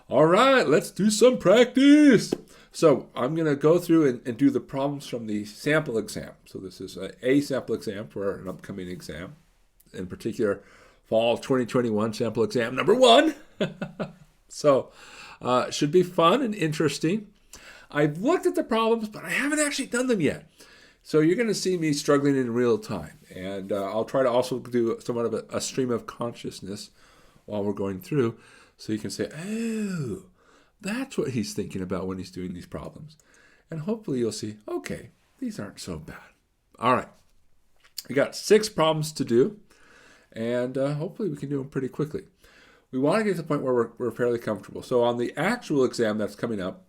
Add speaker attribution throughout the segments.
Speaker 1: All right, let's do some practice. So I'm going to go through and do the problems from the sample exam. So this is a sample exam for an upcoming exam, in particular, fall 2021 sample exam number 1. So it should be fun and interesting. I've looked at the problems, but I haven't actually done them yet. So you're going to see me struggling in real time. And I'll try to also do somewhat of a stream of consciousness while we're going through. So you can say, oh, that's what he's thinking about when he's doing these problems. And hopefully you'll see, okay, these aren't so bad. All right. We got 6 problems to do. And hopefully we can do them pretty quickly. We want to get to the point where we're fairly comfortable. So on the actual exam that's coming up,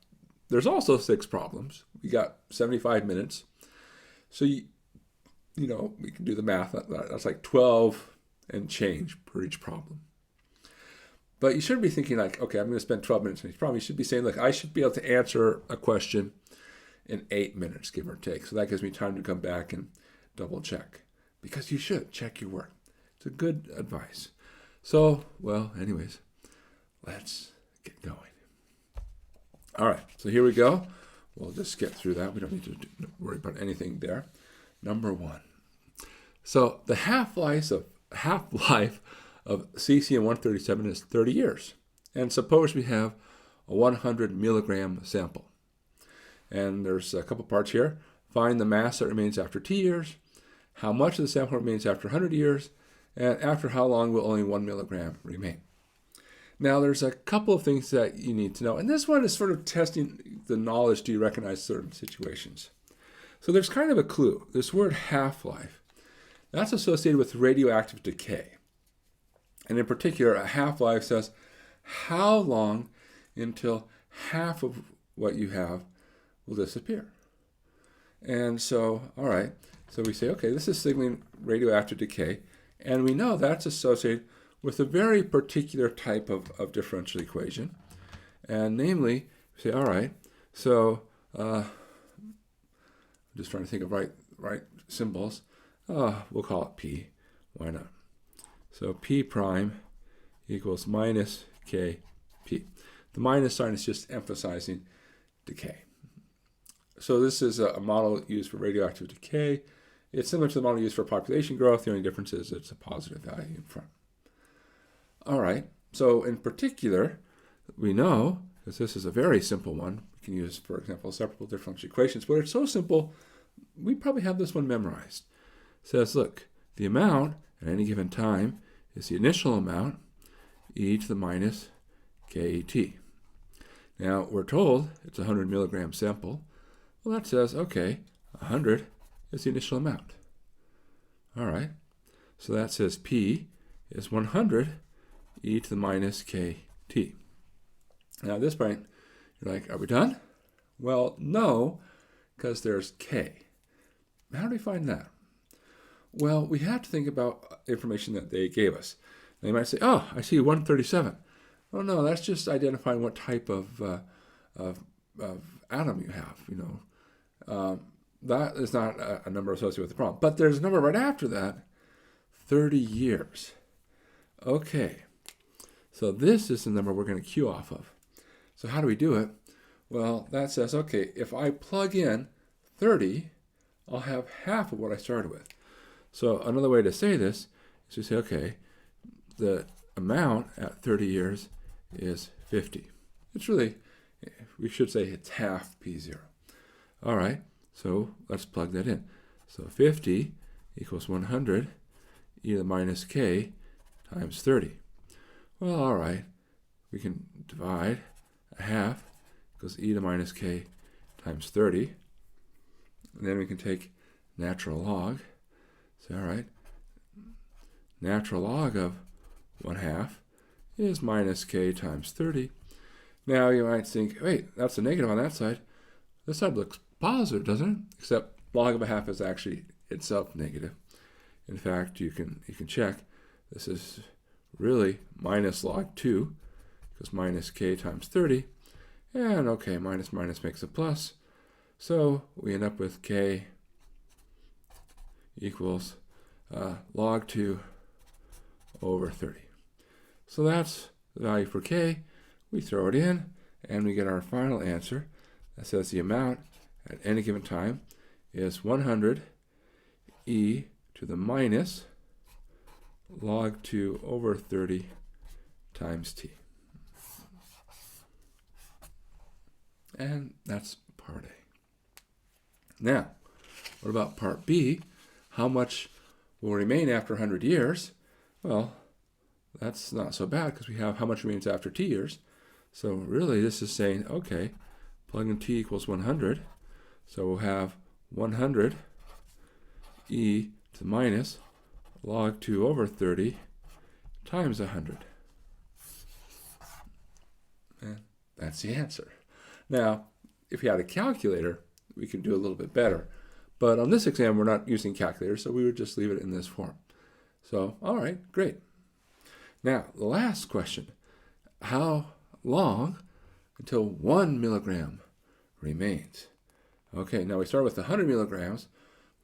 Speaker 1: there's also 6 problems. We got 75 minutes. So, you know, we can do the math. That's like 12 and change per each problem. But you shouldn't be thinking like, okay, I'm going to spend 12 minutes on each problem. You should be saying, look, I should be able to answer a question in 8 minutes, give or take. So that gives me time to come back and double check. Because you should check your work. It's a good advice. So, well, anyways, let's get going. All right, so here we go. We'll just get through that. We don't need to worry about anything there. Number 1. So the half-life of cesium-137 is 30 years. And suppose we have a 100 milligram sample. And there's a couple parts here. Find the mass that remains after t years, how much of the sample remains after 100 years, and after how long will only 1 milligram remain. Now, there's a couple of things that you need to know. And this one is sort of testing the knowledge. Do you recognize certain situations? So there's kind of a clue. This word half-life, that's associated with radioactive decay. And in particular, a half-life says how long until half of what you have will disappear. And so, all right, so we say, okay, this is signaling radioactive decay. And we know that's associated with a very particular type of differential equation. And namely, we say, all right, so I'm just trying to think of right symbols. We'll call it P. Why not? So P prime equals minus Kp. The minus sign is just emphasizing decay. So this is a model used for radioactive decay. It's similar to the model used for population growth. The only difference is it's a positive value in front. All right, so in particular, we know, because this is a very simple one, we can use, for example, separable differential equations, but it's so simple, we probably have this one memorized. It says, look, the amount at any given time is the initial amount, e to the minus ket. Now, we're told it's a 100 milligram sample. Well, that says, okay, 100 is the initial amount. All right, so that says P is 100 e to the minus kt. Now at this point, you're like, are we done? Well, no, because there's k. How do we find that? Well, we have to think about information that they gave us. They might say, oh, I see 137. Oh, no, that's just identifying what type of atom you have, you know. That is not a number associated with the problem. But there's a number right after that, 30 years. Okay. So this is the number we're going to cue off of. So how do we do it? Well, that says, okay, if I plug in 30, I'll have half of what I started with. So another way to say this is to say, okay, the amount at 30 years is 50. It's really, we should say it's half P0. All right, so let's plug that in. So 50 equals 100 e to the minus k times 30. Well, all right, we can divide a half equals e to the minus k times 30. And then we can take natural log. So, all right, natural log of 1/2 is minus k times 30. Now you might think, wait, that's a negative on that side. This side looks positive, doesn't it? Except log of 1/2 is actually itself negative. In fact, you can check. This is really minus log 2, because minus k times 30. And okay, minus minus makes a plus. So we end up with k equals log 2 over 30. So that's the value for k. we throw it in, and we get our final answer that says the amount at any given time is 100 e to the minus log 2 over 30 times t. And that's part A. Now, what about part B? How much will remain after 100 years? Well, that's not so bad because we have how much remains after t years. So really this is saying, okay, plug in t equals 100. So we'll have 100 e to the minus log 2 over 30 times 100. And that's the answer. Now, if we had a calculator, we could do a little bit better. But on this exam, we're not using calculators, so we would just leave it in this form. So, all right, great. Now, the last question. How long until 1 milligram remains? Okay, now we start with 100 milligrams.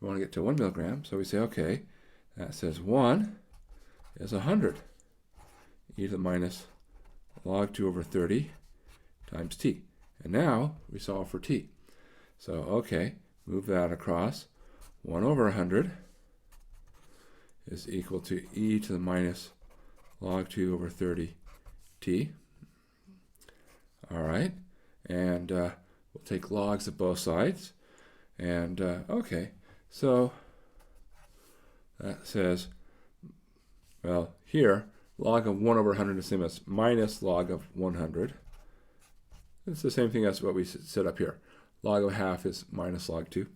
Speaker 1: We want to get to 1 milligram, so we say, okay, that says 1 is 100 e to the minus log 2 over 30 times t. And now we solve for t. So, okay, move that across. 1 over 100 is equal to e to the minus log 2 over 30 t. All right, and we'll take logs of both sides. And, okay, so that says, well, here, log of 1 over 100 is the same as minus log of 100. It's the same thing as what we set up here. Log of half is minus log 2.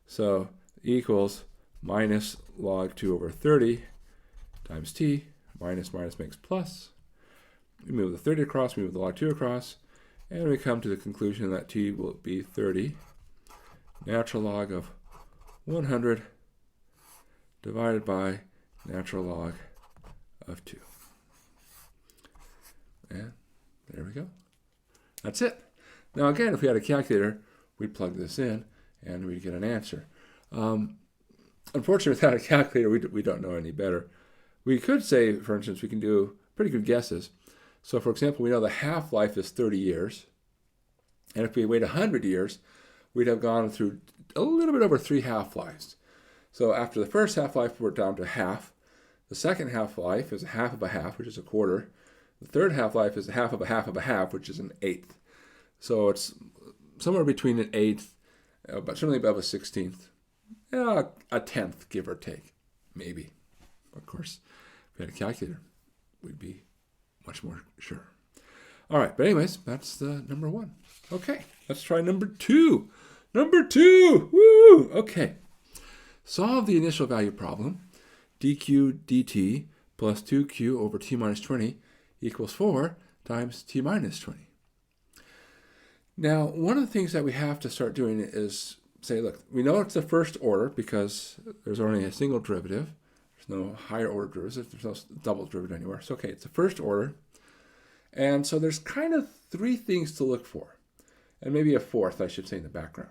Speaker 1: So equals minus log 2 over 30 times t. Minus minus makes plus. We move the 30 across, we move the log 2 across, and we come to the conclusion that t will be 30 natural log of 100 divided by natural log of 2. And there we go. That's it. Now again, if we had a calculator, we'd plug this in and we'd get an answer. Unfortunately, without a calculator, we don't know any better. We could say, for instance, we can do pretty good guesses. So for example, we know the half-life is 30 years. And if we wait 100 years, we'd have gone through a little bit over 3 half-lives. So after the first half-life, we're down to half. The second half-life is a half of a half, which is a quarter. The third half-life is a half of a half of a half, which is an eighth. So it's somewhere between an eighth, but certainly above a 16th. A tenth, give or take, maybe. Of course, if we had a calculator, we'd be much more sure. All right, but anyways, that's the number 1. Okay, let's try number 2. Number 2, woo! Okay, solve the initial value problem. dq dt plus 2q over t minus 20 equals 4 times t minus 20. Now, one of the things that we have to start doing is say, look, we know it's the first order because there's only a single derivative. There's no higher order derivative. There's no double derivative anywhere. So, okay, it's the first order. And so there's kind of 3 things to look for. And maybe a 4th, I should say, in the background.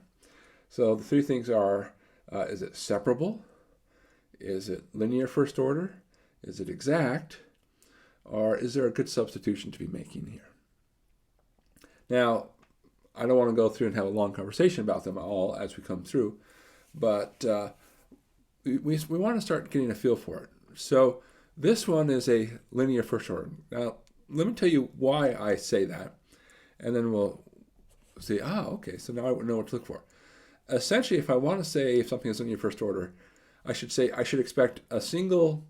Speaker 1: So the 3 things are, is it separable? Is it linear first order? Is it exact? Or is there a good substitution to be making here? Now, I don't want to go through and have a long conversation about them all as we come through, but we want to start getting a feel for it. So this one is a linear first order. Now, let me tell you why I say that, and then we'll say, okay, so now I know what to look for. Essentially, if I want to say if something is linear first order, I should say I should expect a single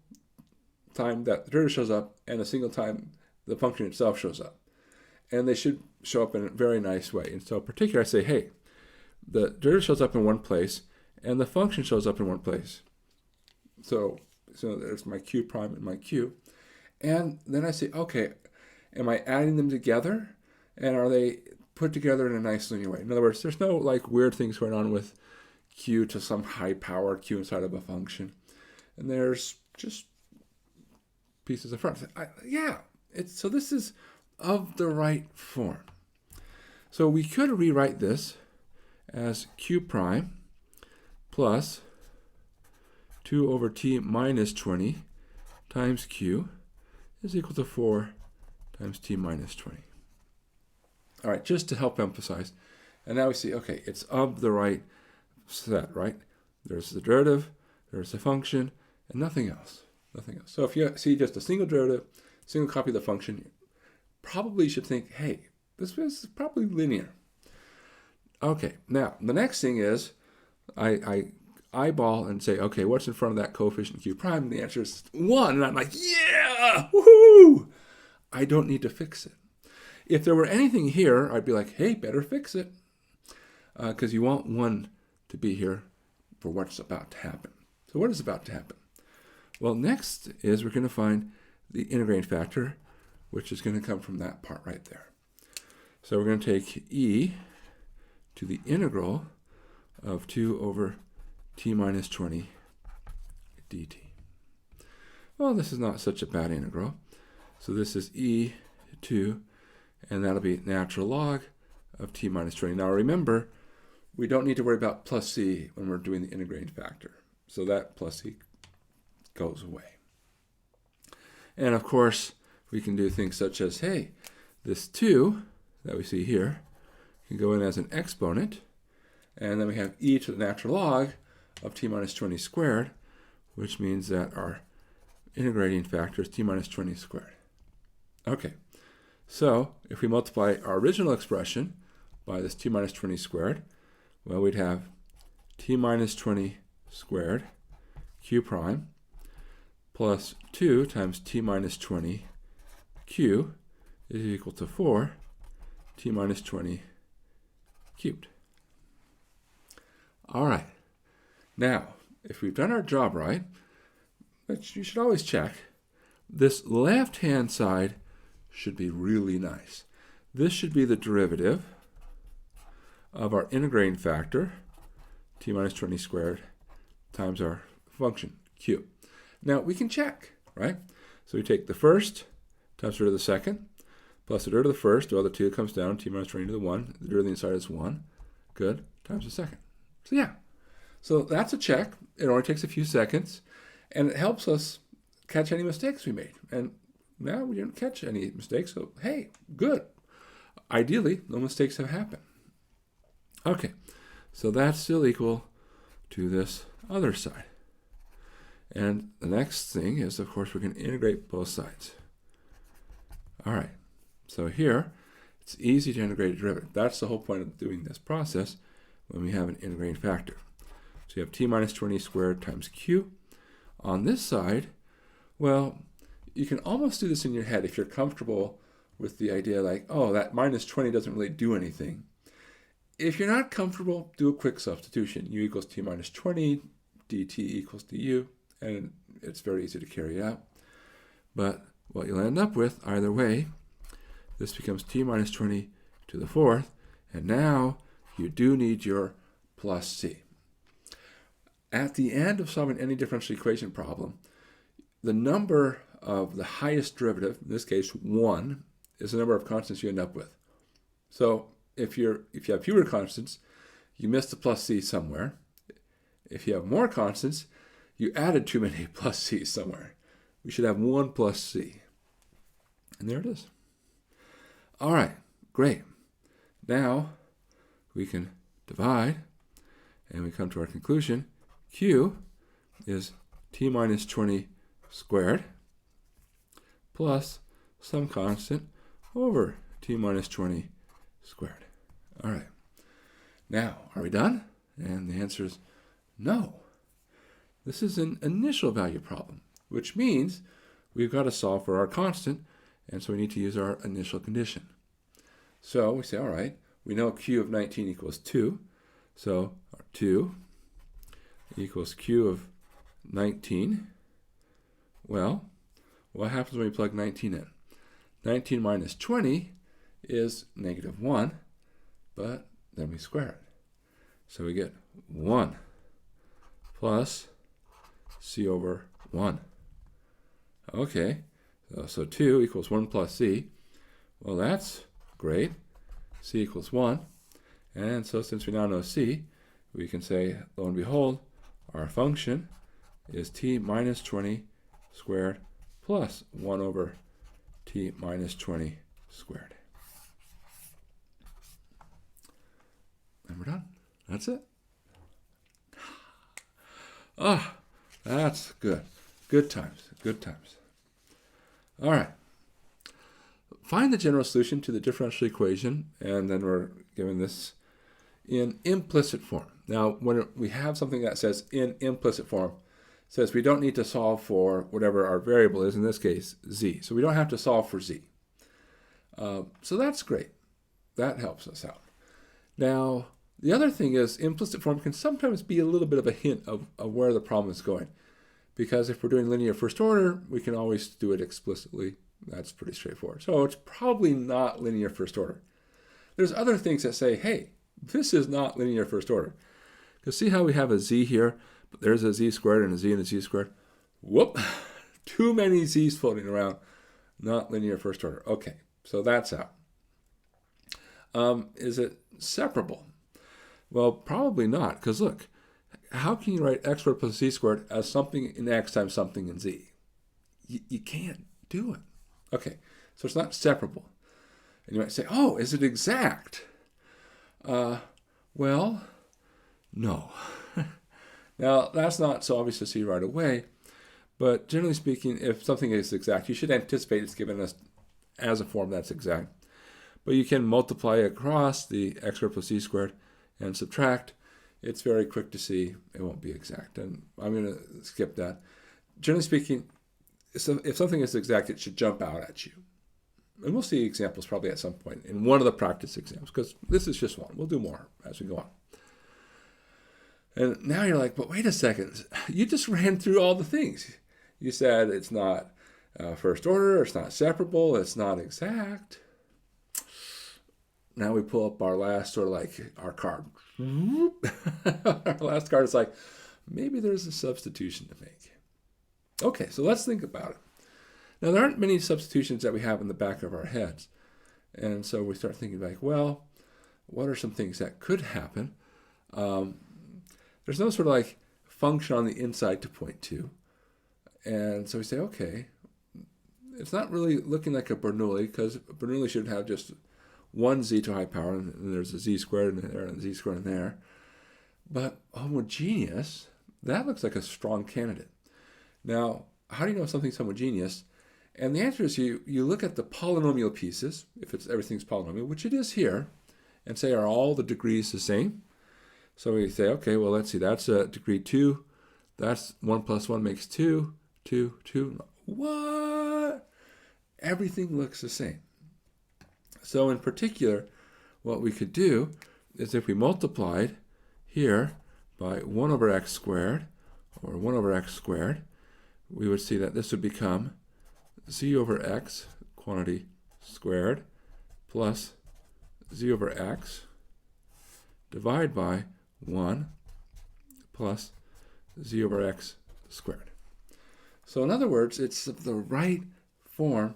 Speaker 1: time that the derivative shows up and a single time the function itself shows up. And they should show up in a very nice way. And so in particular, I say, hey, the derivative shows up in one place and the function shows up in one place. So there's my q prime and my q. And then I say, okay, am I adding them together? And are they put together in a nice linear way? In other words, there's no like weird things going on with q to some high power q inside of a function. And there's just pieces of front. So this is of the right form. So we could rewrite this as q prime plus 2 over t minus 20 times q is equal to 4 times t minus 20. All right, just to help emphasize. And now we see, okay, it's of the right set, right? There's the derivative, there's the function, and nothing else. Nothing else. So if you see just a single derivative, single copy of the function, you probably should think, hey, this is probably linear. Okay, now the next thing is I eyeball and say, okay, what's in front of that coefficient q prime? And the answer is 1. And I'm like, yeah, woohoo! I don't need to fix it. If there were anything here, I'd be like, hey, better fix it. Because you want 1 to be here for what's about to happen. So what is about to happen? Well, next is we're going to find the integrating factor, which is going to come from that part right there. So we're going to take e to the integral of 2 over t minus 20 dt. Well, this is not such a bad integral. So this is e2, and that'll be natural log of t minus 20. Now remember, we don't need to worry about plus c when we're doing the integrating factor. So that plus c goes away. And of course, we can do things such as, hey, this 2 that we see here can go in as an exponent, and then we have e to the natural log of t minus 20 squared, which means that our integrating factor is t minus 20 squared. Okay, so if we multiply our original expression by this t minus 20 squared, well, we'd have t minus 20 squared q prime plus 2 times t minus 20 q is equal to 4 t minus 20 cubed. All right. Now, if we've done our job right, which you should always check, this left-hand side should be really nice. This should be the derivative of our integrating factor, t minus 20 squared, times our function, q. Now, we can check, right? So we take the first times the root of the second, plus the root of the first, well, the 2 comes down, t minus 20 to the 1. The root of the inside is 1. Good. Times the second. So yeah. So that's a check. It only takes a few seconds, and it helps us catch any mistakes we made. And now we didn't catch any mistakes, so hey, good. Ideally, no mistakes have happened. Okay, so that's still equal to this other side. And the next thing is, of course, we're going to integrate both sides. All right, so here, it's easy to integrate a derivative. That's the whole point of doing this process when we have an integrating factor. So you have t minus 20 squared times q. On this side, well, you can almost do this in your head if you're comfortable with the idea like, oh, that minus 20 doesn't really do anything. If you're not comfortable, do a quick substitution. U equals t minus 20, dt equals du, and it's very easy to carry out. But what you'll end up with, either way, this becomes t minus 20 to the 4th, and now you do need your plus c. At the end of solving any differential equation problem, the number of the highest derivative, in this case 1, is the number of constants you end up with. So if you have fewer constants, you missed the plus c somewhere. If you have more constants, you added too many plus c somewhere. We should have 1 plus c. And there it is. All right, great. Now we can divide, and we come to our conclusion. Q is t minus 20 squared plus some constant over t minus 20 squared. All right. Now, are we done? And the answer is no. This is an initial value problem, which means we've got to solve for our constant, and so we need to use our initial condition. So we say, all right, we know q of 19 equals 2, so our 2 equals q of 19. Well, what happens when we plug 19 in? 19 minus 20 is negative 1, but then we square it. So we get 1 plus c over 1. Okay, so 2 equals 1 plus c. Well, that's great. C equals 1. And so since we now know c, we can say, lo and behold, our function is t minus 20 squared plus 1 over t minus 20 squared. That's it. Ah, that's good. Good times. Good times. All right. Find the general solution to the differential equation, and then we're given this in implicit form. Now, when we have something that says in implicit form, it says we don't need to solve for whatever our variable is, in this case, z. So we don't have to solve for z. So that's great. That helps us out. Now, the other thing is implicit form can sometimes be a little bit of a hint of where the problem is going. Because if we're doing linear first order, we can always do it explicitly. That's pretty straightforward. So it's probably not linear first order. There's other things that say, hey, this is not linear first order. Because see how we have a z here, but there's a z squared and a z and a z squared? Whoop, too many z's floating around. Not linear first order. Okay, so that's out. Is it separable? Well, probably not, because look, how can you write x squared plus z squared as something in x times something in z? You can't do it. Okay, so it's not separable. And you might say, oh, is it exact? Well, no. Now, that's not so obvious to see right away, but generally speaking, if something is exact, you should anticipate it's given us as a form that's exact. But you can multiply across the x squared plus z squared and subtract. It's very quick to see it won't be exact, and I'm going to skip that. Generally speaking, if something is exact, it should jump out at you. And we'll see examples probably at some point in one of the practice exams, because this is just one. We'll do more as we go on. And now you're like, but wait a second. You just ran through all the things. You said it's not first order, it's not separable, it's not exact. Now we pull up our last sort of like our card. Our last card is like, maybe there's a substitution to make. Okay, so let's think about it. Now, there aren't many substitutions that we have in the back of our heads. And so we start thinking like, well, what are some things that could happen? There's no sort of like function on the inside to point to. And so we say, okay, it's not really looking like a Bernoulli, because Bernoulli should have just one z to a high power, and there's a z squared in there and a z squared in there. But homogeneous, that looks like a strong candidate. Now, how do you know if something's homogeneous? And the answer is you look at the polynomial pieces, if everything's polynomial, which it is here, and say, are all the degrees the same? So we say, okay, well, let's see, that's degree 2. That's 1 plus 1 makes 2, 2, 2. What? Everything looks the same. So in particular, what we could do is if we multiplied here by 1 over x squared, or 1 over x squared, we would see that this would become z over x, quantity squared, plus z over x, divided by 1 plus z over x squared. So in other words, it's the right form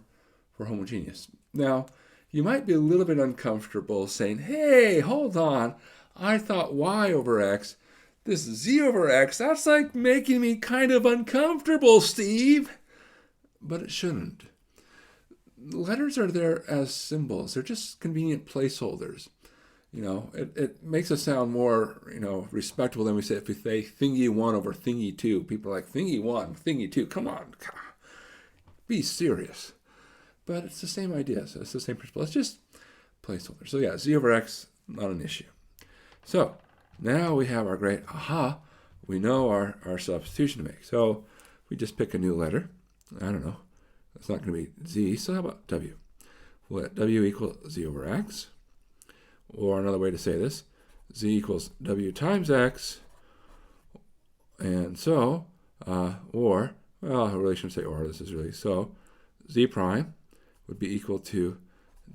Speaker 1: for homogeneous. Now, you might be a little bit uncomfortable saying, hey, hold on, I thought y over x, this z over x, that's like making me kind of uncomfortable, Steve. But it shouldn't. Letters are there as symbols. They're just convenient placeholders. You know, it makes us sound more, respectable than we say if we say thingy 1 over thingy 2. People are like, thingy 1, thingy 2. Come on. Be serious. But it's the same idea. So it's the same principle. It's just placeholder. So yeah, z over x, not an issue. So now we have our great aha. We know our substitution to make. So we just pick a new letter. I don't know. It's not going to be z. So how about w? We'll let w equal z over x. Or another way to say this, z equals w times x. And so, I really shouldn't say or. This is really so. Z prime would be equal to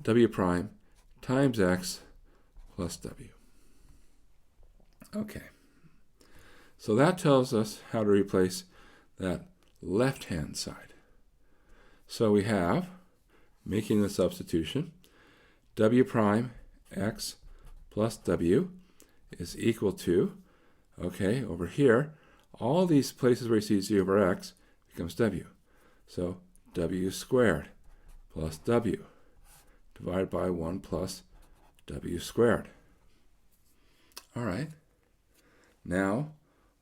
Speaker 1: w prime times x plus w. Okay. So that tells us how to replace that left-hand side. So we have, making the substitution, w prime x plus w is equal to, okay, over here, all these places where you see z over x becomes w. So w squared plus w divided by 1 plus w squared. All right. Now,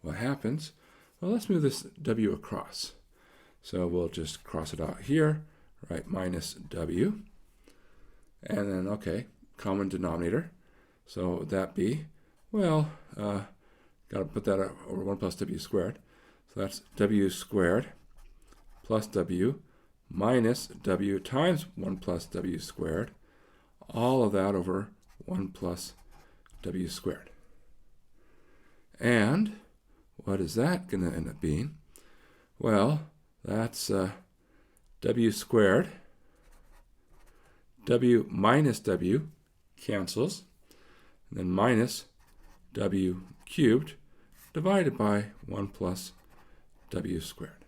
Speaker 1: what happens? Well, let's move this W across. So we'll just cross it out here, right, minus W. And then, okay, common denominator. So would that be, well, got to put that over 1 plus W squared. So that's W squared plus W minus W times 1 plus W squared. All of that over 1 plus W squared. And what is that going to end up being? Well, that's W squared. W minus W cancels. And then minus W cubed divided by 1 plus W squared.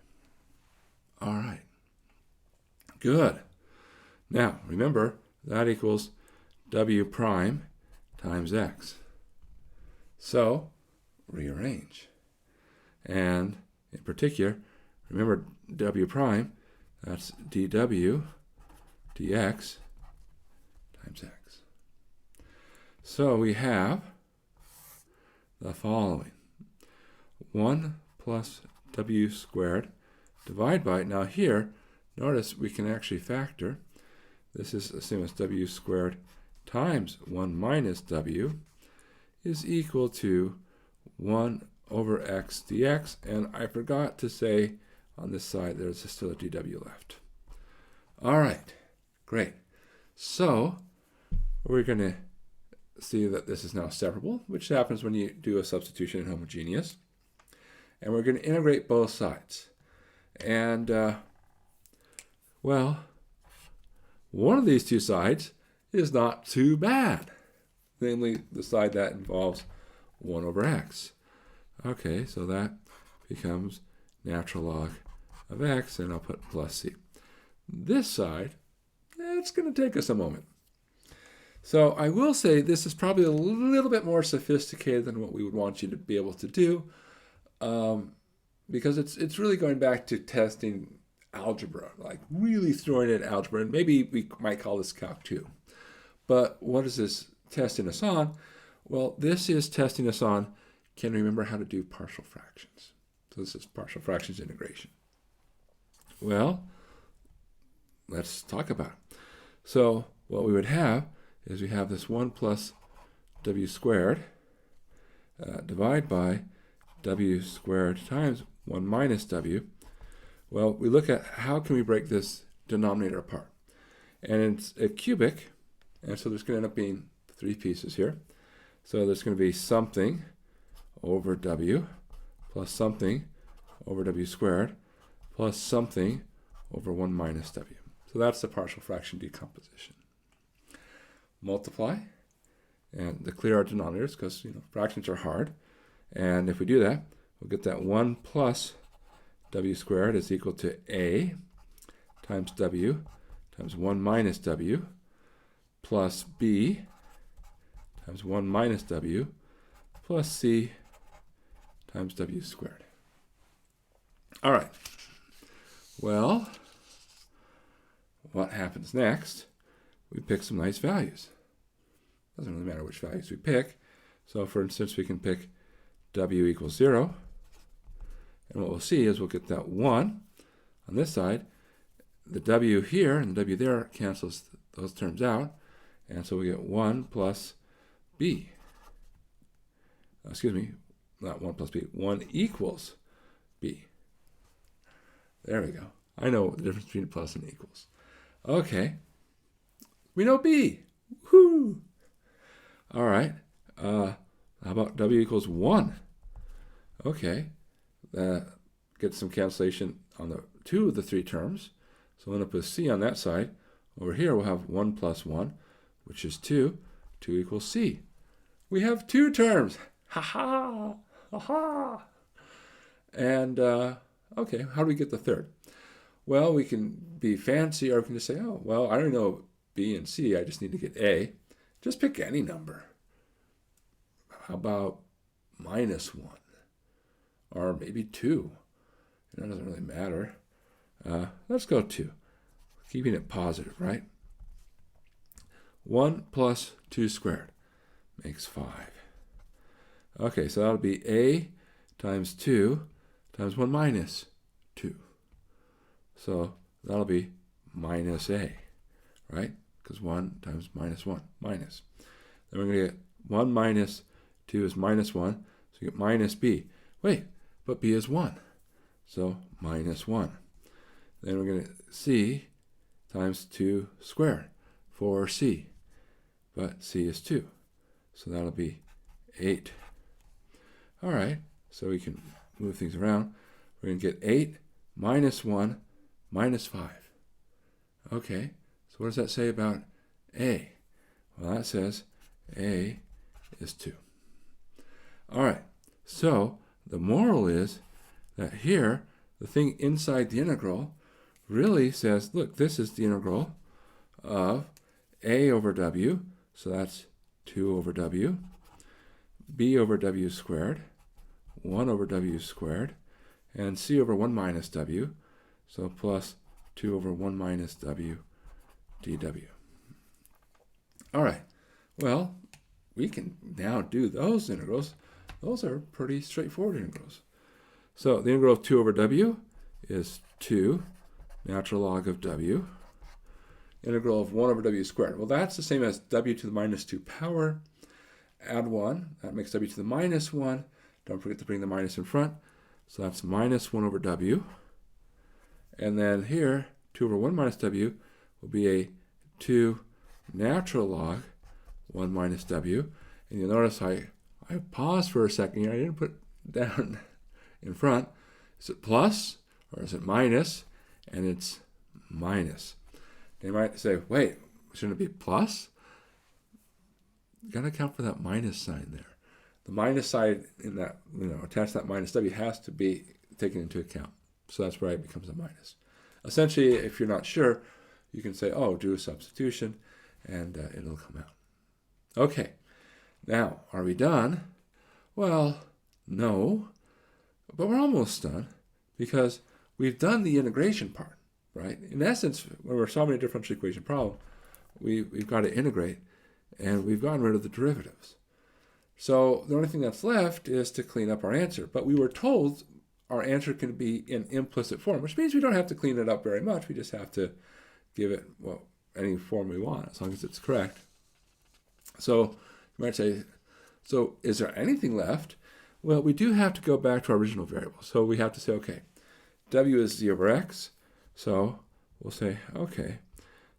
Speaker 1: All right. Good. Now, remember, that equals W prime times X. So, rearrange. And in particular, remember W prime, that's dW dx times X. So we have the following. 1 plus W squared divided by, now here, notice we can actually factor. This is the same as W squared times 1 minus W is equal to 1 over X dx. And I forgot to say on this side there's still a dW left. All right, great. So we're going to see that this is now separable, which happens when you do a substitution in homogeneous. And we're going to integrate both sides. And, well, one of these two sides is not too bad, namely the side that involves 1 over x. Okay, so that becomes natural log of x, and I'll put plus c. This side, it's going to take us a moment. So I will say this is probably a little bit more sophisticated than what we would want you to be able to do, because it's really going back to testing algebra, like really throwing in algebra, and maybe we might call this Calc 2. But what is this testing us on? Well, this is testing us on, can we remember how to do partial fractions? So this is partial fractions integration. Well, let's talk about it. So what we would have is we have this 1 plus W squared divided by W squared times 1 minus W. Well, we look at how can we break this denominator apart. And it's a cubic, and so there's going to end up being 3 pieces here. So there's going to be something over W plus something over W squared plus something over 1 minus W. So that's the partial fraction decomposition. Multiply and clear our denominators because fractions are hard. And if we do that, we'll get that 1 plus W squared is equal to A times W times 1 minus W plus B times 1 minus W plus C times W squared. All right. Well, what happens next? We pick some nice values. Doesn't really matter which values we pick. So for instance, we can pick W equals 0. And what we'll see is we'll get that 1 on this side. The W here and the W there cancels those terms out. And so we get 1 plus B. Excuse me, not 1 plus B. 1 equals B. There we go. I know the difference between plus and equals. Okay. We know B. Woohoo! All right. How about W equals 1? Okay. That gets some cancellation on the 2 of the 3 terms. So we'll end up with C on that side. Over here we'll have 1 plus 1, which is 2. 2 equals C. We have 2 terms. Ha ha! Ha ha! And, okay, how do we get the third? Well, we can be fancy, or we can just say, oh, well, I don't know B and C, I just need to get A. Just pick any number. How about minus 1? Or maybe 2. That doesn't really matter. Let's go 2. Keeping it positive, right? 1 plus 2 squared makes 5. Okay, so that'll be a times 2 times 1 minus 2. So that'll be minus a, right? Because 1 times minus 1, minus. Then we're going to get 1 minus 2 is minus 1, so you get minus b. Wait, but b is 1, so minus 1. Then we're going to c times 2 squared, 4c, but c is 2, so that'll be 8. All right, so we can move things around. We're going to get 8 minus 1 minus 5. Okay, so what does that say about a? Well, that says a is 2. All right, so the moral is that here, the thing inside the integral really says, look, this is the integral of a over w, so that's 2 over w, b over w squared, 1 over w squared, and c over 1 minus w, so plus 2 over 1 minus w dw. All right, well, we can now do those integrals. Those are pretty straightforward integrals. So the integral of 2 over w is 2 natural log of w. Integral of 1 over w squared. Well, that's the same as w to the minus 2 power. Add 1. That makes w to the minus 1. Don't forget to bring the minus in front. So that's minus 1 over w. And then here, 2 over 1 minus w will be a 2 natural log 1 minus w. And you'll notice I paused for a second here. I didn't put down in front. Is it plus or is it minus? And it's minus. They might say, wait, shouldn't it be plus? You got to account for that minus sign there. The minus sign in that, attached to that minus w has to be taken into account. So that's why it becomes a minus. Essentially, if you're not sure, you can say, oh, do a substitution, and it'll come out. Okay, now, are we done? Well, no, but we're almost done because we've done the integration part, right? In essence, when we're solving a differential equation problem, we've got to integrate, and we've gotten rid of the derivatives. So the only thing that's left is to clean up our answer. But we were told our answer can be in implicit form, which means we don't have to clean it up very much. We just have to give it any form we want, as long as it's correct. So you might say, so is there anything left? Well, we do have to go back to our original variable. So we have to say, okay, w is z over x. So we'll say, okay,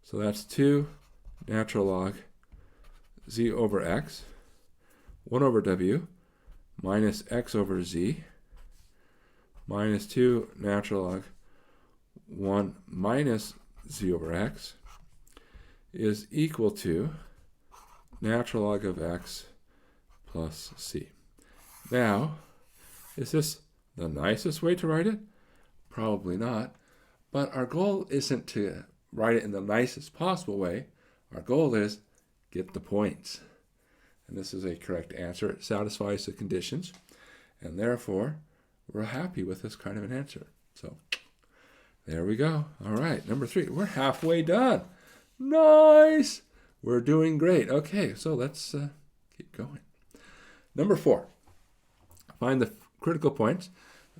Speaker 1: so that's 2 natural log z over x, 1 over w, minus x over z, minus 2 natural log 1 minus z over x is equal to natural log of x plus c. Now, is this the nicest way to write it? Probably not. But our goal isn't to write it in the nicest possible way. Our goal is get the points. And this is a correct answer. It satisfies the conditions. And therefore, we're happy with this kind of an answer. So, there we go. All right, number 3. We're halfway done. Nice! We're doing great. Okay, so let's keep going. Number 4. Find the critical points,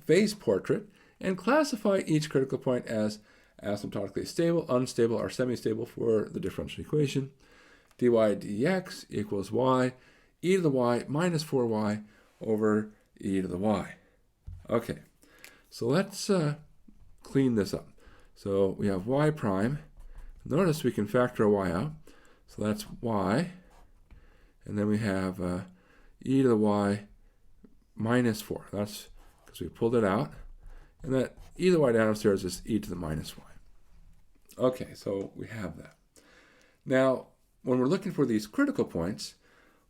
Speaker 1: phase portrait, and classify each critical point as asymptotically stable, unstable, or semi-stable for the differential equation. dy dx equals y, e to the y minus 4y over e to the y. Okay, so let's clean this up. So we have y prime. Notice we can factor a y out. So that's y. And then we have e to the y minus 4. That's because we pulled it out. And that e to the y downstairs is e to the minus y. Okay, so we have that. Now, when we're looking for these critical points,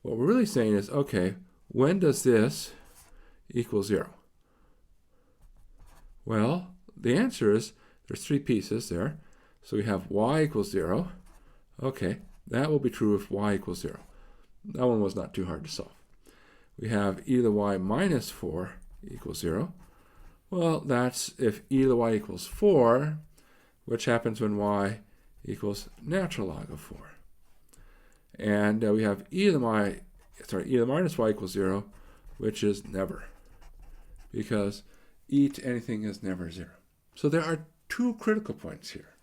Speaker 1: what we're really saying is, okay, when does this equal 0? Well, the answer is there's 3 pieces there. So we have y equals 0. Okay, that will be true if y equals 0. That one was not too hard to solve. We have e to the y minus 4 equals 0. Well, that's if e to the y equals 4, which happens when y equals natural log of 4. And we have e to the minus y equals 0. which is never, because e to anything is never 0. So there are 2 critical points here.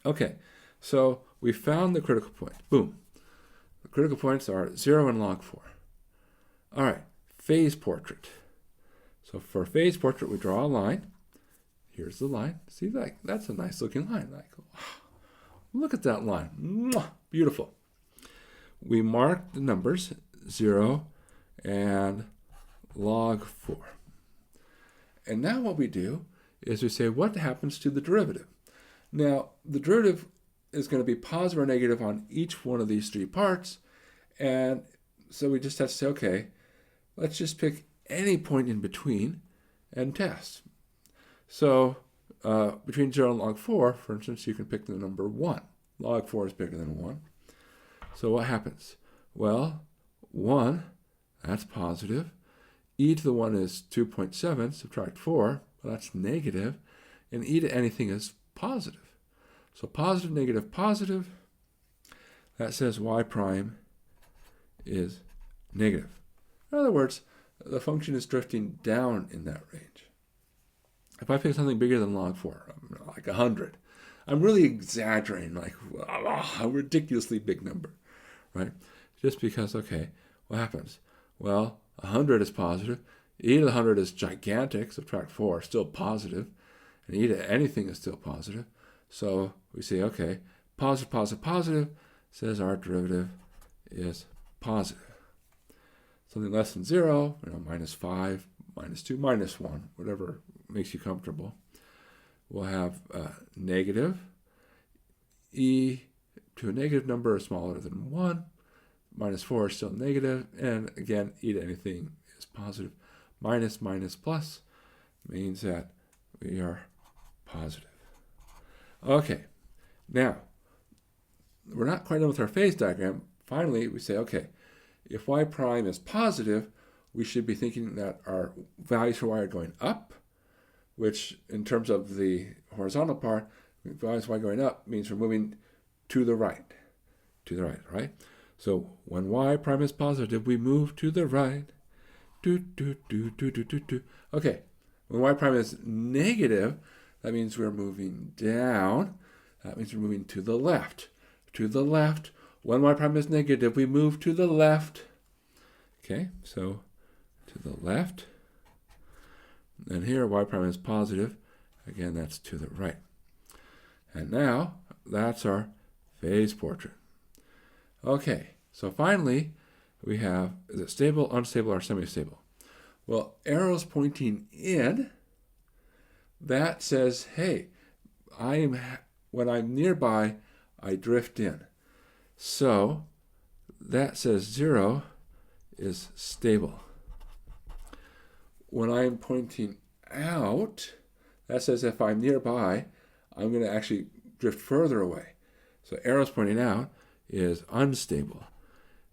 Speaker 1: Okay, so we found the critical point. Boom. The critical points are 0 and log 4. All right, phase portrait. So for phase portrait, we draw a line. Here's the line. See, that's a nice looking line. Like, wow, look at that line. Mwah, beautiful. We mark the numbers 0 and log 4. And now what we do is we say, what happens to the derivative? Now, the derivative is going to be positive or negative on each one of these 3 parts. And so we just have to say, okay, let's just pick any point in between and test. So between 0 and log 4, for instance, you can pick the number 1. Log 4 is bigger than 1. So what happens? Well, 1, that's positive. E to the 1 is 2.7, subtract 4, well, that's negative. And e to anything is positive. So positive, negative, positive, that says y prime is negative. In other words, the function is drifting down in that range. If I pick something bigger than log 4, like 100, I'm really exaggerating, like a ridiculously big number, right? Just because, okay, what happens? Well, 100 is positive. E to the 100 is gigantic, subtract 4, still positive. And e to anything is still positive. So we say, okay, positive, positive, positive says our derivative is positive. Something less than 0, minus 5, minus 2, minus 1, whatever makes you comfortable. We'll have negative. E to a negative number is smaller than 1. Minus 4 is still negative. And again, e to anything is positive. Minus, minus, plus means that we are positive. Okay, now, we're not quite done with our phase diagram. Finally, we say, okay, if y prime is positive, we should be thinking that our values for y are going up, which in terms of the horizontal part, values for y going up means we're moving to the right, right? So when y prime is positive, we move to the right. Okay, when y prime is negative, that means we're moving down. That means we're moving to the left. To the left. When y prime is negative, we move to the left. Okay, so to the left. And here y prime is positive. Again, that's to the right. And now, that's our phase portrait. Okay, so finally, we have, is it stable, unstable, or semi-stable? Well, arrows pointing in, that says, hey, when I'm nearby, I drift in. So that says 0 is stable. When I'm pointing out, that says if I'm nearby, I'm going to actually drift further away. So arrows pointing out is unstable.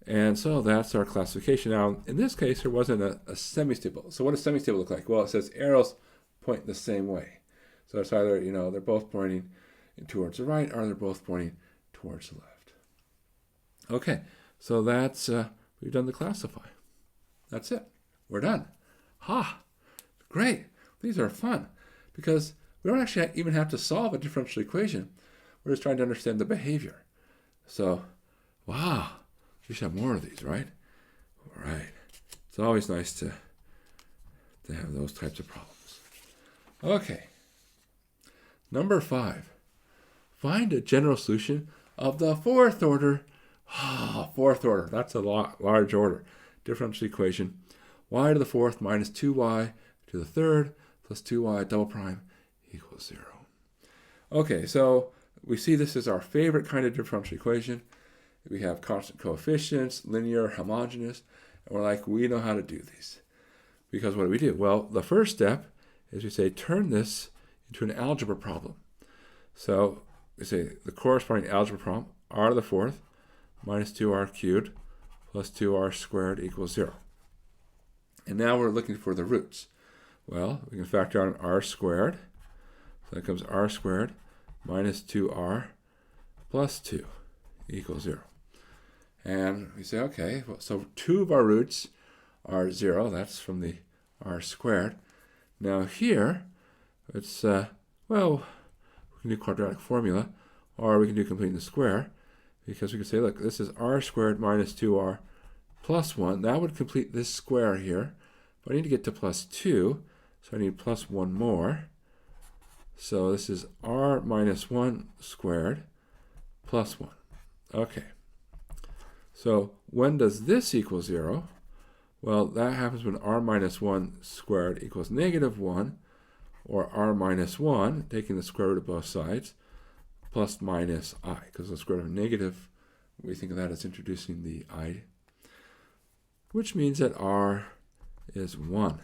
Speaker 1: And so that's our classification. Now, in this case, there wasn't a semi-stable. So what does semi-stable look like? Well, it says arrows point the same way. So it's either, they're both pointing towards the right or they're both pointing towards the left. Okay, so that's, we've done the classify. That's it. We're done. Great. These are fun because we don't actually even have to solve a differential equation. We're just trying to understand the behavior. So, wow. We should have more of these, right? All right. It's always nice to have those types of problems. Okay. Number 5. Find a general solution of the 4th order. 4th order. That's a large order. Differential equation. Y to the 4th minus 2y to the 3rd plus 2y double prime equals 0. Okay, so we see this is our favorite kind of differential equation. We have constant coefficients, linear, homogeneous, and we're like, we know how to do these. Because what do we do? Well, the first step is we say, turn this into an algebra problem. So we say the corresponding algebra problem, r to the 4th minus 2r cubed plus 2r squared equals 0. And now we're looking for the roots. Well, we can factor out r squared. So that comes r squared minus 2r plus 2 equals 0. And we say, okay, well, so 2 of our roots r0. That's from the r squared. Now here, it's, well, we can do quadratic formula, or we can do completing the square, because we can say, look, this is r squared minus 2r plus 1. That would complete this square here, but I need to get to plus 2, so I need plus 1 more. So this is r minus 1 squared plus 1. Okay. So when does this equal 0? Well, that happens when r minus 1 squared equals negative 1, or r minus 1, taking the square root of both sides, plus minus I, because the square root of negative, we think of that as introducing the I, which means that r is 1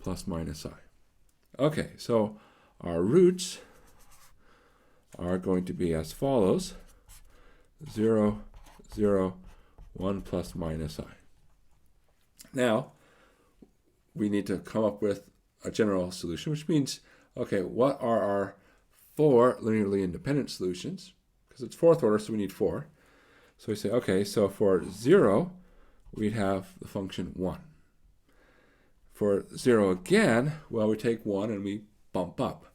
Speaker 1: plus minus I. Okay, so our roots are going to be as follows: 0, 0, 1 plus minus I. Now, we need to come up with a general solution, which means, okay, what are our 4 linearly independent solutions? Because it's 4th order, so we need 4. So we say, okay, so for 0, we'd have the function 1. For 0 again, well, we take 1 and we bump up.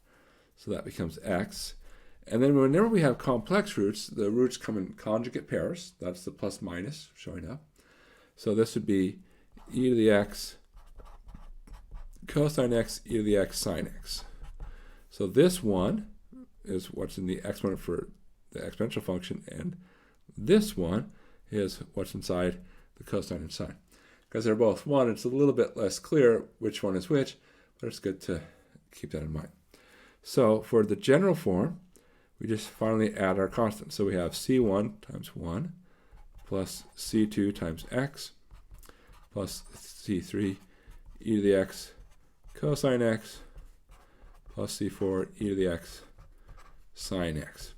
Speaker 1: So that becomes x. And then whenever we have complex roots, the roots come in conjugate pairs. That's the plus minus showing up. So this would be e to the x cosine x, e to the x sine x. So this one is what's in the exponent for the exponential function, and this one is what's inside the cosine and sine. Because they're both 1, it's a little bit less clear which one is which, but it's good to keep that in mind. So for the general form, we just finally add our constants. So we have c1 times 1 plus c2 times x plus c3 e to the x cosine x plus c4 e to the x sine x.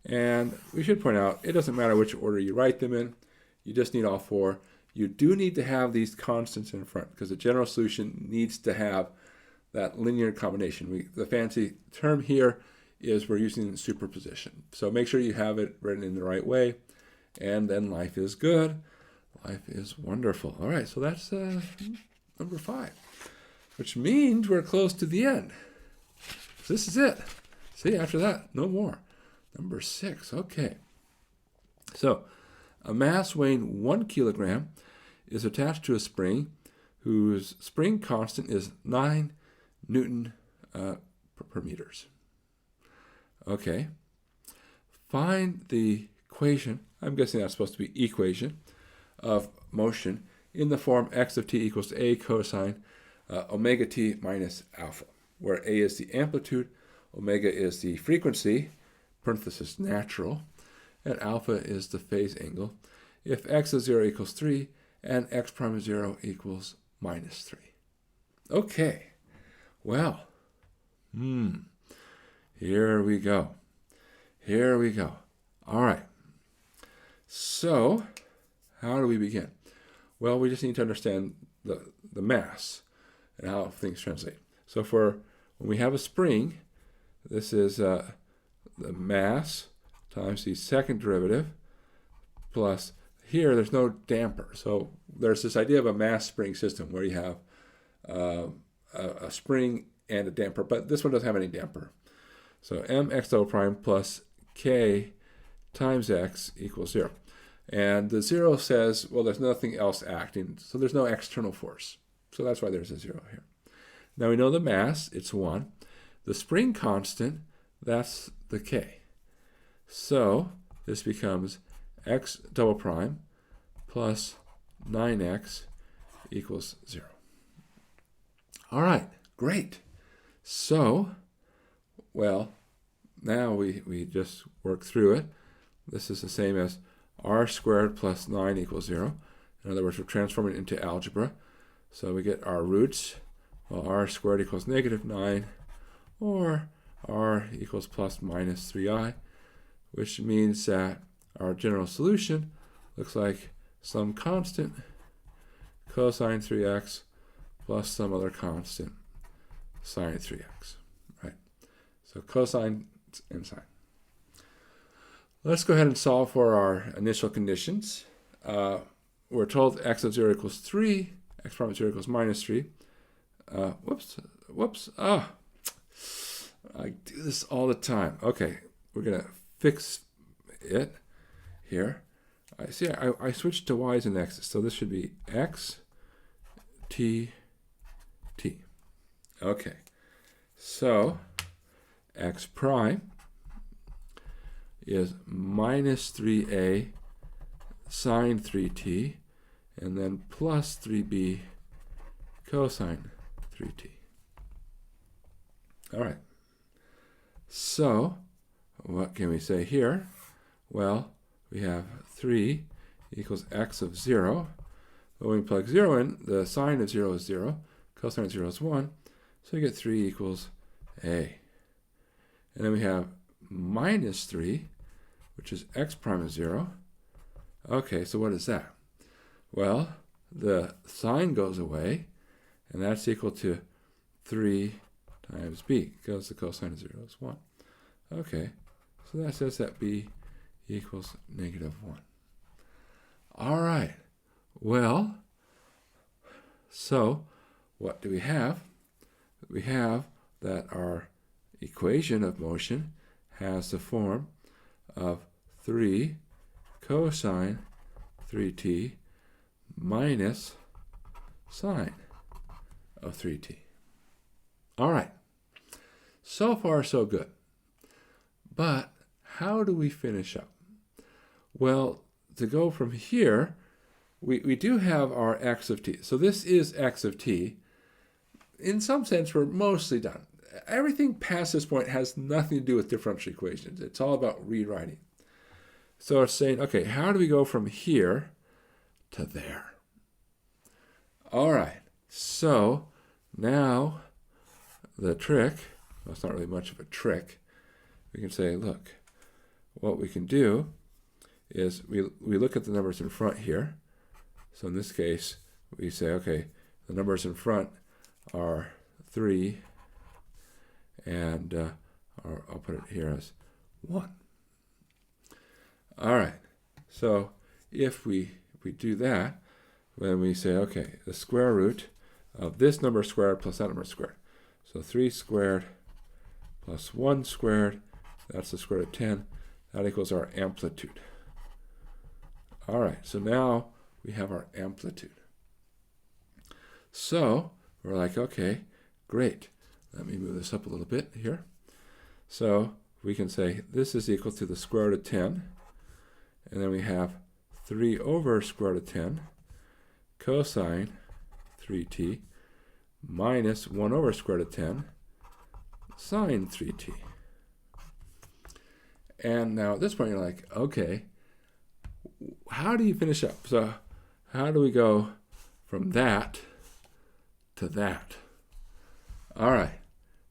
Speaker 1: And we should point out, it doesn't matter which order you write them in. You just need all 4. You do need to have these constants in front, because the general solution needs to have that linear combination. The fancy term here is we're using superposition. So make sure you have it written in the right way, and then life is good. Life is wonderful. All right, so that's number 5, which means we're close to the end. So this is it. See, after that, no more. Number 6, okay. So a mass weighing 1 kilogram is attached to a spring whose spring constant is 9 Newton per meters. Okay. Find the equation, I'm guessing that's supposed to be equation, of motion in the form x of t equals to a cosine omega t minus alpha, where a is the amplitude, omega is the frequency, parenthesis natural, and alpha is the phase angle, if x of 0 equals 3 and x prime of 0 equals minus 3. Okay, well, here we go. Here we go. All right. So, how do we begin? Well, we just need to understand the mass and how things translate. So when we have a spring, this is the mass times the second derivative plus, here there's no damper. So there's this idea of a mass spring system where you have a spring and a damper, but this one doesn't have any damper. So mx double prime plus k times x equals 0. And the 0 says, well, there's nothing else acting, so there's no external force. So that's why there's a 0 here. Now we know the mass, it's 1. The spring constant, that's the k. So this becomes x double prime plus 9x equals 0. All right, great. So, well, now we just work through it. This is the same as r squared plus 9 equals 0. In other words, we're transforming it into algebra. So we get our roots. Well, r squared equals negative 9, or r equals plus minus 3i, which means that our general solution looks like some constant cosine 3x plus some other constant sine 3x. Right? So cosine and sine. Let's go ahead and solve for our initial conditions. We're told x of 0 equals 3 x prime of 0 equals minus 3. Whoops. I do this all the time. Okay, we're going to fix it here. I see I switched to y's and x's, so this should be x, t, t. Okay, so x prime is minus 3a sine 3t, and then plus 3b cosine 3t. All right. So what can we say here? Well, we have 3 equals x of 0. But when we plug 0 in, the sine of 0 is 0, cosine of 0 is 1, so we get 3 equals a. And then we have minus 3, which is x prime of 0. Okay, so what is that? Well, the sine goes away, and that's equal to 3 times b, because the cosine of 0 is 1. Okay, so that says that b equals negative 1. All right, well, so what do we have? We have that our equation of motion has the form of 3 cosine 3t minus sine of 3t. All right, so far so good. But how do we finish up? Well, to go from here, we do have our x of t. So this is x of t. In some sense, we're mostly done. Everything past this point has nothing to do with differential equations. It's all about rewriting. So it's saying, okay, how do we go from here to there? All right, so now the trick, well, it's not really much of a trick. We can say, look, what we can do is we look at the numbers in front here. So in this case, we say, okay, the numbers in front are 3, and I'll put it here as 1. All right, so if we do that, then we say, okay, the square root of this number squared plus that number squared. So 3 squared plus 1 squared, that's the square root of 10. That equals our amplitude. All right, so now we have our amplitude. So we're like, okay, great. Let me move this up a little bit here. So we can say this is equal to the square root of 10. And then we have 3 over square root of 10 cosine 3t minus 1 over square root of 10 sine 3t. And now at this point, you're like, okay, how do you finish up? So how do we go from that to that? All right,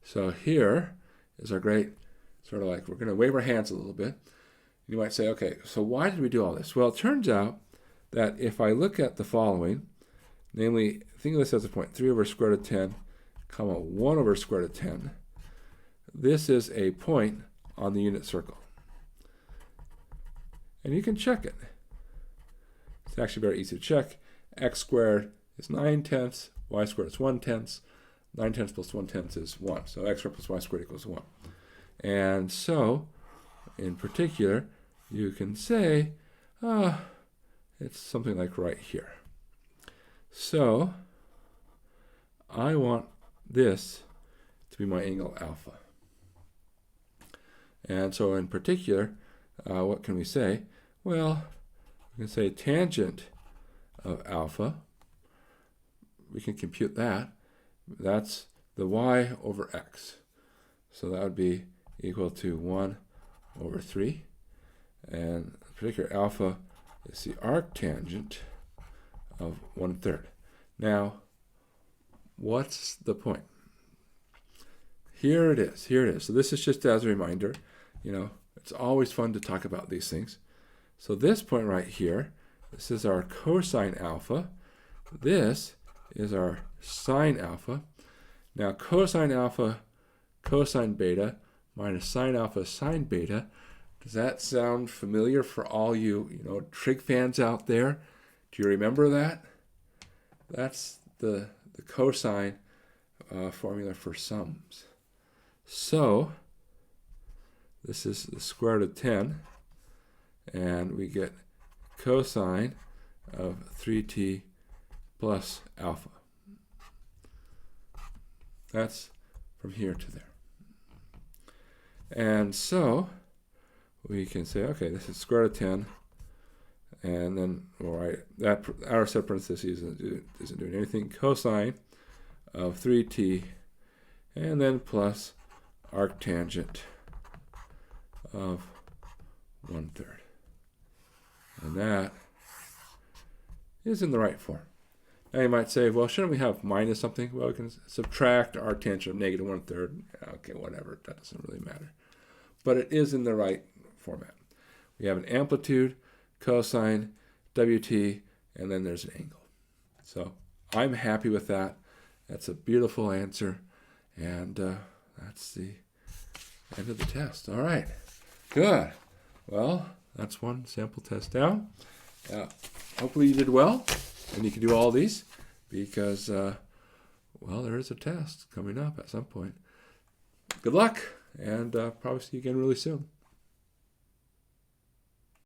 Speaker 1: so here is our great sort of like, we're going to wave our hands a little bit. You might say, okay, so why did we do all this? Well, it turns out that if I look at the following, namely, think of this as a point, 3 over square root of 10, comma 1 over square root of 10. This is a point on the unit circle. And you can check it. It's actually very easy to check. X squared is 9/10, y squared is 1/10. 9/10 plus 1/10 is 1. So x squared plus y squared equals 1. And so, in particular, you can say, it's something like right here. So, I want this to be my angle alpha. And so, in particular, what can we say? Well, we can say tangent of alpha. We can compute that. That's the y over x. So that would be equal to 1 over 3. And in particular, alpha is the arctangent of 1/3. Now, what's the point? Here it is. Here it is. So this is just as a reminder. You know, it's always fun to talk about these things. So this point right here, this is our cosine alpha. This is our sine alpha. Now, cosine alpha, cosine beta, minus sine alpha, sine beta. Does that sound familiar for all you trig fans out there? Do you remember that? That's the cosine formula for sums. So this is the square root of 10, and we get cosine of 3t plus alpha. That's from here to there. And so we can say, okay, this is square root of 10, and then we'll write that outer set of parentheses isn't doing anything. Cosine of 3t, and then plus arctangent of 1/3. And that is in the right form. Now you might say, well, shouldn't we have minus something? Well, we can subtract arctangent of negative 1/3. Okay, whatever, that doesn't really matter. But it is in the right format. We have an amplitude, cosine, WT, and then there's an angle. So I'm happy with that. That's a beautiful answer. And that's the end of the test. All right, good. Well, that's one sample test down. Hopefully you did well, and you can do all these because, well, there is a test coming up at some point. Good luck, and probably see you again really soon.